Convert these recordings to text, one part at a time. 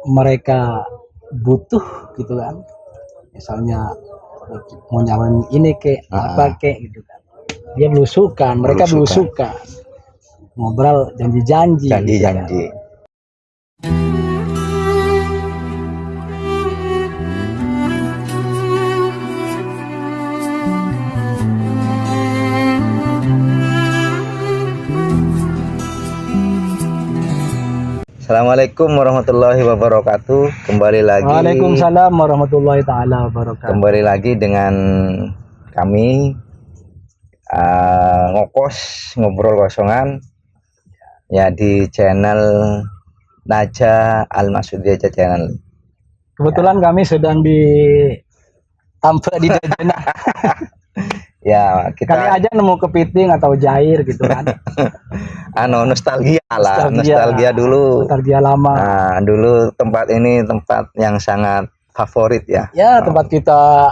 mereka butuh gitu kan, misalnya mau nyalon ini kek apa kek gitu kan, dia belusukan, mereka belusukan ngobrol janji-janji gitu kan. Janji-janji. Assalamualaikum warahmatullahi wabarakatuh. Kembali lagi. Waalaikumsalam warahmatullahi taala wabarakatuh. Kembali lagi dengan kami ngokos ngobrol kosongan ya di channel Naja Al-Masudiyah channel. Kebetulan ya, kami sedang di tampil di Dajena. Ya, kita kali aja nemu kepiting atau jair gitu kan. Nostalgia lah, nostalgia dulu. Nostalgia lama. Nah, dulu tempat ini tempat yang sangat favorit ya. Ya, tempat kita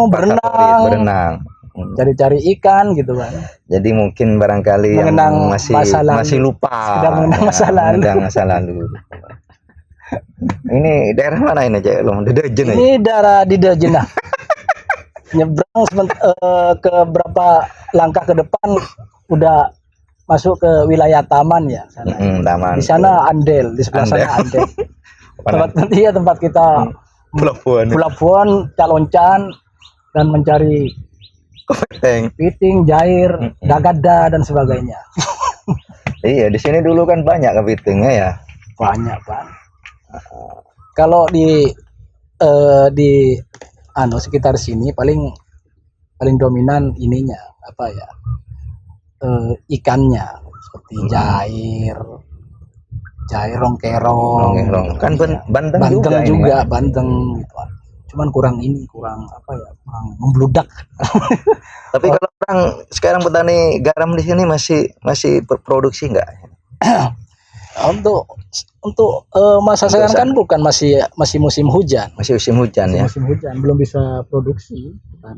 berenang. Cari-cari ikan gitu kan. Jadi mungkin barangkali yang masih lupa. Mengenang masa lalu. Ini daerah mana ini aja? Di Dajena. Ini daerah di Dajena. Nyebrang ke berapa langkah ke depan udah masuk ke wilayah taman ya sana. Taman. Di sana Andel, di sebelah sana Andel. tempat kita pelabuhan, caloncan dan mencari kepiting, jair, gagada dan sebagainya. Iya, di sini dulu kan banyak kepitingnya ya. Banyak kan. Kalau di sekitar sini paling dominan ininya apa ya, ikannya seperti jair rongkerong kan ya. Bandeng juga Bandeng gitu. Cuman kurang apa ya, kurang membludak. Tapi kalau orang sekarang petani garam di sini masih berproduksi enggak? Untuk masa sekarang kan bukan masih musim hujan. Masih musim hujan ya. Musim hujan belum bisa produksi.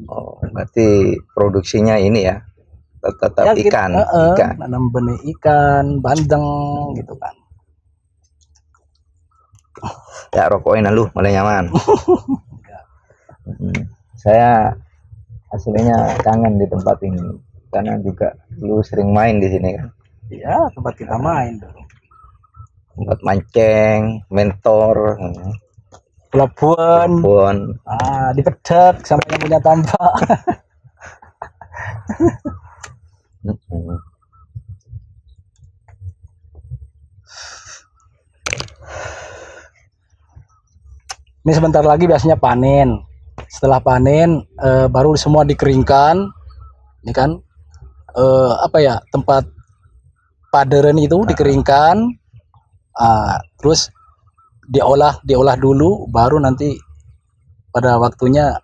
Oh, berarti produksinya ini ya tetap ya, ikan. Nanam benih ikan, bandeng gitu kan. Ya rokokin lu mulai nyaman. Saya aslinya kangen di tempat ini karena juga dulu sering main di sini kan. Iya, tempat kita main dulu. Tempat mancing, mentor, pelabuhan, dipedek sama yang punya tambak. Ini sebentar lagi biasanya panen. Setelah panen baru semua dikeringkan. Ini kan tempat paderen itu dikeringkan. Terus diolah dulu, baru nanti pada waktunya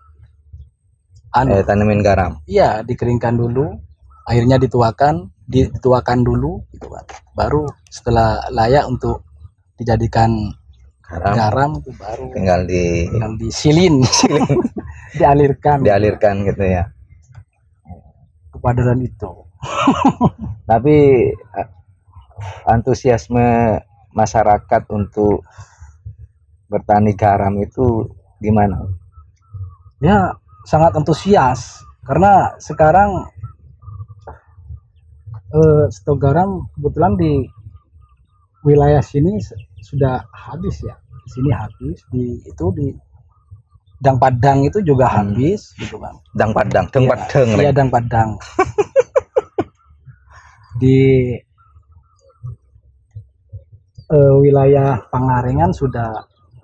tanamin garam. Iya, dikeringkan dulu, airnya dituakan dulu gitu kan. Baru setelah layak untuk dijadikan garam itu baru tinggal disilin dialirkan gitu ya ke paderen itu. Tapi antusiasme masyarakat untuk bertani garam itu gimana? Ya, sangat antusias karena sekarang stok garam kebetulan di wilayah sini sudah habis ya. Di sini habis, di Dang Padang itu juga habis gitu kan. Dang Padang. Iya, Dang Padang. Di wilayah Pangalengan sudah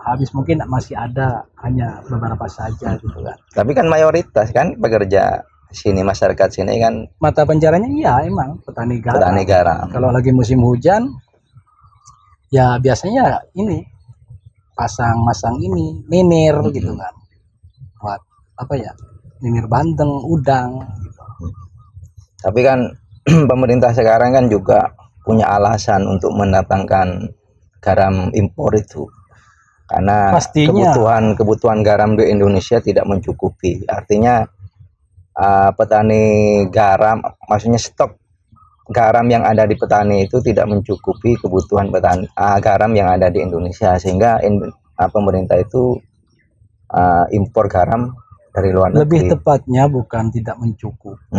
habis, mungkin masih ada hanya beberapa saja gitu kan. Tapi kan mayoritas kan pekerja sini, masyarakat sini kan mata pencariannya iya emang petani garam. Kalau lagi musim hujan ya biasanya ini masang ini ninir gitu kan, buat apa ya, ninir bandeng, udang gitu. Tapi kan pemerintah sekarang kan juga punya alasan untuk mendatangkan garam impor itu karena pastinya kebutuhan garam di Indonesia tidak mencukupi. Artinya petani garam, maksudnya stok garam yang ada di petani itu tidak mencukupi kebutuhan petani garam yang ada di Indonesia, sehingga pemerintah itu impor garam dari luar negeri. Lebih tepatnya bukan tidak mencukupi.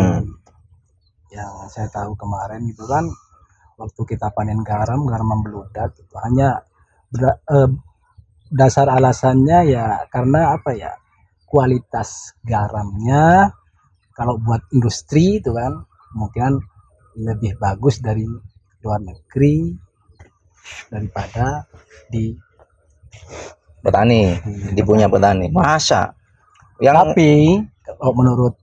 Yang saya tahu kemarin itu kan waktu kita panen garam membeludak itu hanya dasar alasannya ya karena apa ya, kualitas garamnya kalau buat industri itu kan mungkin lebih bagus dari luar negeri daripada di petani, di punya petani. Masa yang tapi kalau menurut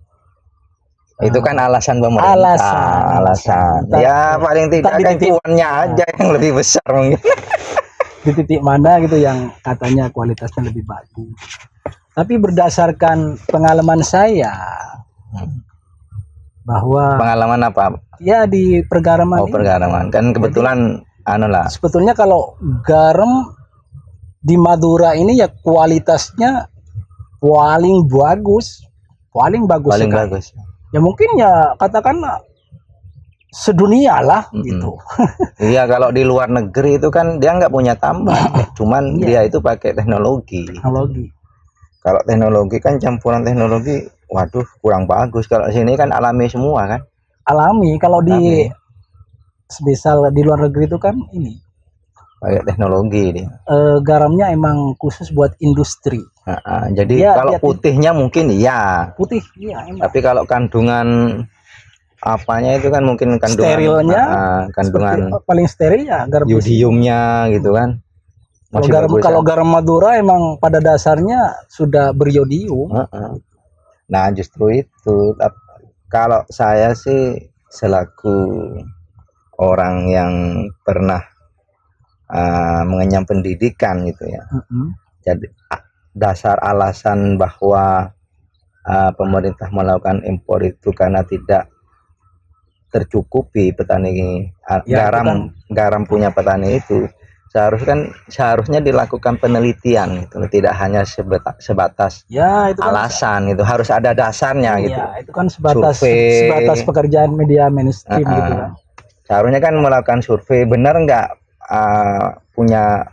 itu kan alasan pemerintah, alasan. Ya paling tidak kan cuannya aja yang lebih besar mungkin. Di titik mana gitu yang katanya kualitasnya lebih bagus. Tapi berdasarkan pengalaman saya bahwa pengalaman apa? Ya di pergaraman. Oh, pergaraman. Kan kebetulan lah. Sebetulnya kalau garam di Madura ini ya kualitasnya paling bagus. Paling bagus. Ya mungkin ya katakan sedunia lah gitu. Iya, kalau di luar negeri itu kan dia nggak punya tambang, cuman dia itu pakai teknologi. Kalau teknologi kan campuran teknologi, waduh kurang bagus. Kalau sini kan alami semua kan. Alami. Kalau di misal di luar negeri itu kan ini pakai teknologi dia. Garamnya emang khusus buat industri. Jadi ya, kalau putihnya mungkin iya. Putih iya. Emang. Tapi kalau kandungan apanya itu kan mungkin kandungan sterilnya, kandungan paling steril ya garam yodiumnya gitu kan. Kalau garam Madura emang pada dasarnya sudah beriodium. Nah justru itu kalau saya sih selaku orang yang pernah mengenyam pendidikan gitu ya. Jadi dasar alasan bahwa pemerintah melakukan impor itu karena tidak tercukupi petani garam punya petani itu seharusnya dilakukan penelitian gitu, tidak hanya sebatas ya, itu alasan itu harus ada dasarnya gitu. Itu kan sebatas pekerjaan media mainstream gitu kan. Seharusnya kan melakukan survei, benar nggak punya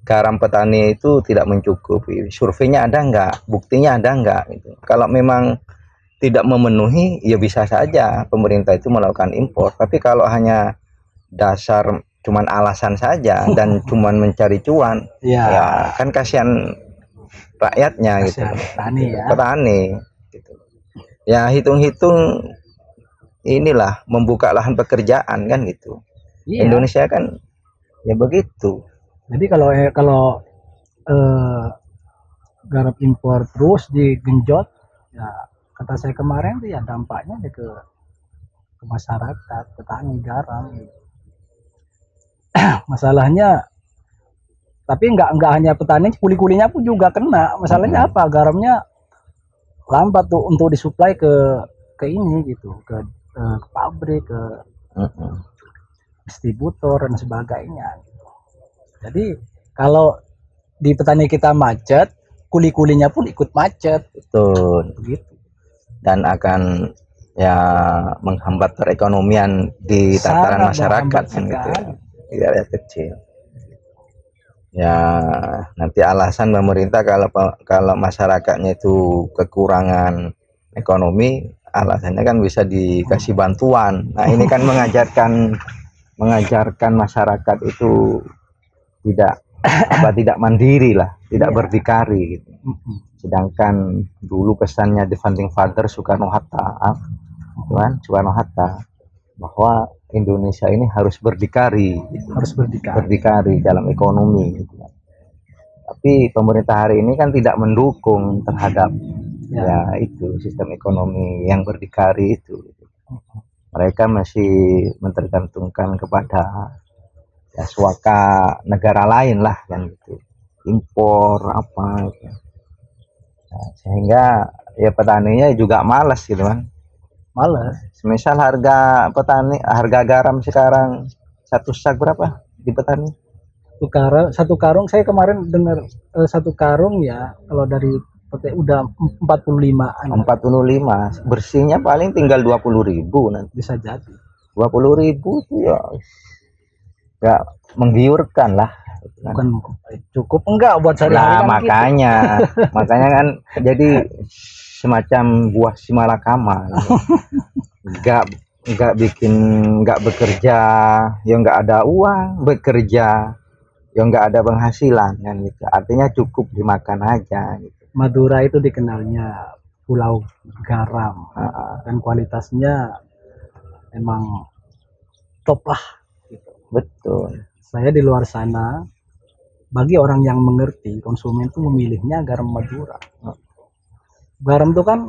garam petani itu tidak mencukupi, surveinya ada nggak, buktinya ada nggak gitu. Kalau memang tidak memenuhi ya bisa saja pemerintah itu melakukan impor, tapi kalau hanya dasar cuman alasan saja dan cuman mencari cuan ya kan kasihan rakyatnya gitu, petani gitu. Ya hitung-hitung inilah membuka lahan pekerjaan kan gitu. Indonesia kan ya begitu. Jadi kalau garam impor terus digenjot ya kata saya kemarin tuh ya dampaknya ke masyarakat, petani garam. Masalahnya tapi nggak hanya petani, kuli-kulinya pun juga kena. Masalahnya apa? Garamnya lambat tuh untuk disuplai ke ini gitu, ke pabrik, ke distributor dan sebagainya. Jadi kalau di petani kita macet, kuli-kulinya pun ikut macet. Betul. Begitu. Dan akan ya menghambat perekonomian di tataran masyarakat kan gitu ya. Di area kecil. Ya nanti alasan pemerintah kalau masyarakatnya itu kekurangan ekonomi, alasannya kan bisa dikasih bantuan. Nah ini kan mengajarkan masyarakat itu tidak mandiri lah, tidak berdikari gitu. Sedangkan dulu pesannya The Founding Father Soekarno-Hatta bahwa Indonesia ini harus berdikari gitu. Harus berdikari dalam ekonomi gitu. Tapi pemerintah hari ini kan tidak mendukung terhadap ya itu sistem ekonomi yang berdikari itu gitu. Mereka masih mentergantungkan kepada ya suaka negara lain lah kan gitu, impor apa gitu. Nah, sehingga ya petaninya juga malas gitu kan, Semisal harga garam sekarang 1 sak berapa di petani? Satu karung saya kemarin dengar 1 karung ya kalau dari udah 45-an. 45, bersihnya paling tinggal 20.000 nanti. Bisa jadi. 20.000 tuh ya nggak menggiurkan lah. Bukan cukup enggak buat sehari-hari Nah, kan makanya makanya kan jadi semacam buah si malakama gitu. nggak nggak bekerja ya nggak ada uang, bekerja ya nggak ada penghasilan kan gitu, artinya cukup dimakan aja gitu. Madura itu dikenalnya pulau garam dan kualitasnya emang top lah. Betul. Saya di luar sana, bagi orang yang mengerti, konsumen itu memilihnya garam Madura. Garam itu kan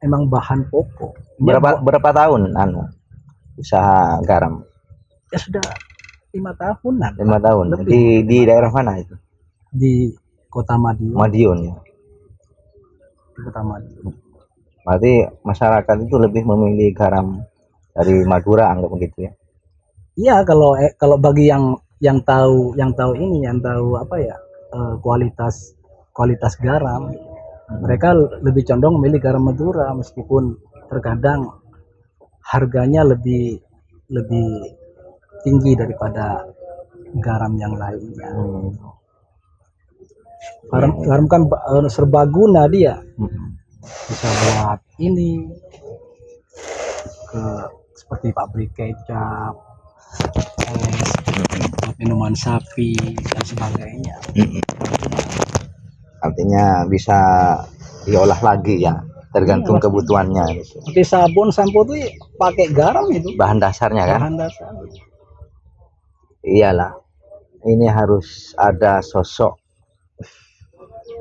emang bahan pokok. Berapa tahun usaha garam? Ya sudah 5 tahunan. 5 tahun. Lebih. Di daerah mana itu? Di Kota Madiun. Madiun ya. Di Kota Madiun. Berarti masyarakat itu lebih memilih garam dari Madura, anggap begitu ya. Iya, kalau bagi yang tahu apa ya, kualitas garam, mereka lebih condong memilih garam Madura meskipun terkadang harganya lebih tinggi daripada garam yang lainnya. Garam kan serbaguna dia. Bisa buat ini seperti pabrik kecap, minuman sapi dan sebagainya. Artinya bisa diolah lagi ya, tergantung kebutuhannya. Seperti sabun, sampo tuh pakai garam itu. Bahan dasarnya kan? Bahan dasar. Iyalah, ini harus ada sosok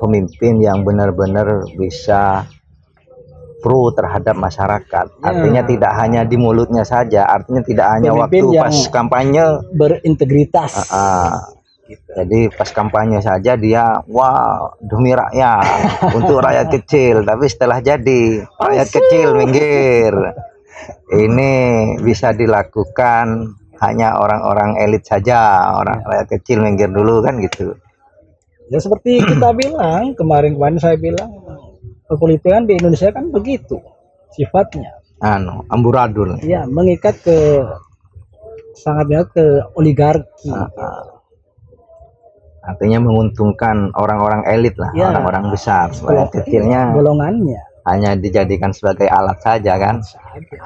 pemimpin yang benar-benar bisa pro terhadap masyarakat. Artinya tidak hanya di mulutnya saja, artinya tidak hanya pemimpin waktu pas kampanye, berintegritas. Gitu. Jadi pas kampanye saja dia wah demi rakyat untuk rakyat kecil, tapi setelah jadi rakyat kecil minggir. Ini bisa dilakukan hanya orang-orang elit saja, rakyat kecil minggir dulu kan gitu. Ya seperti kita bilang kemarin saya bilang, kepolitikan di Indonesia kan begitu sifatnya. Amburadul. Iya, mengikat sangat ke oligarki. Artinya menguntungkan orang-orang elit lah, orang-orang besar. Rakyat kecilnya golongannya hanya dijadikan sebagai alat saja kan,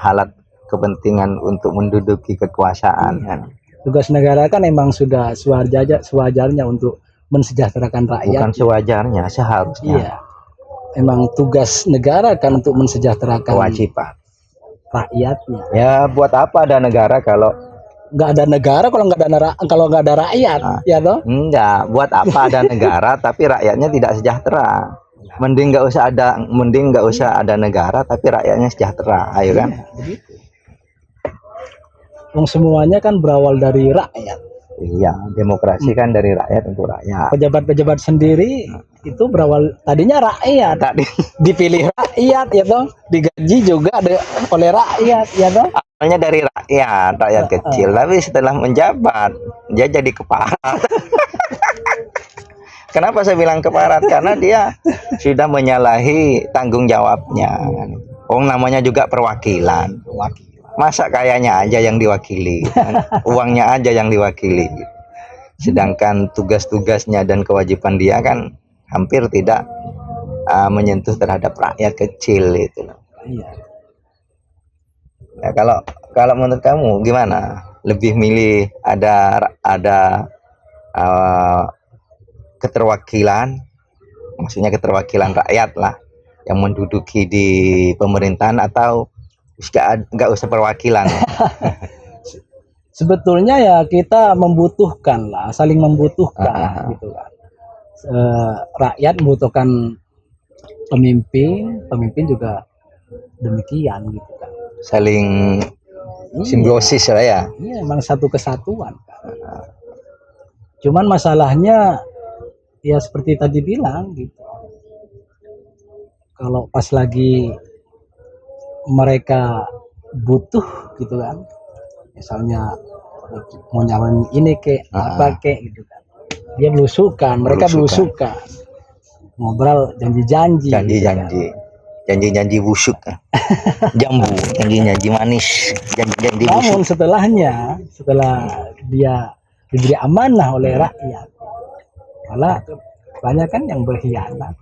alat kepentingan untuk menduduki kekuasaan kan. Tugas negara kan emang sudah sewajarnya untuk mensejahterakan rakyat. Bukan sewajarnya, seharusnya. Iya. Emang tugas negara kan untuk mensejahterakan kewajiban rakyatnya. Ya buat apa ada negara kalau nggak ada negara, kalau nggak ada rakyat, ya toh? Enggak, buat apa ada negara tapi rakyatnya tidak sejahtera. Mending nggak usah ada negara tapi rakyatnya sejahtera, ayo kan? Semuanya kan berawal dari rakyat. Iya, demokrasi kan dari rakyat untuk rakyat. Pejabat-pejabat sendiri itu berawal tadinya rakyat, dipilih rakyat, ya toh, digaji juga oleh rakyat, ya toh. Awalnya dari rakyat kecil, tapi setelah menjabat dia jadi keparat. Kenapa saya bilang keparat? Karena dia sudah menyalahi tanggung jawabnya. Namanya juga perwakilan. Masa kayaknya aja yang diwakili, uangnya aja yang diwakili. Sedangkan tugas-tugasnya dan kewajiban dia kan hampir tidak menyentuh terhadap rakyat kecil itu. Ya, kalau menurut kamu gimana? Lebih milih ada keterwakilan, maksudnya keterwakilan rakyat lah yang menduduki di pemerintahan, atau nggak usah perwakilan? Sebetulnya ya kita membutuhkan lah, saling membutuhkan gitu kan. Rakyat membutuhkan pemimpin juga demikian gitu kan. Saling simbiosis lah ya. Iya, emang satu kesatuan kan. Cuman masalahnya ya seperti tadi bilang gitu. Kalau pas lagi mereka butuh gitu kan, misalnya mau nyalon ini apa gitu kan, dia mereka belusukan ngobrol janji-janji gitu kan. janji-janji busuk, jambu, janji-janji manis, janji-janji Namun busuk. setelah dia diberi amanah oleh rakyat, malah banyak kan yang berkhianat.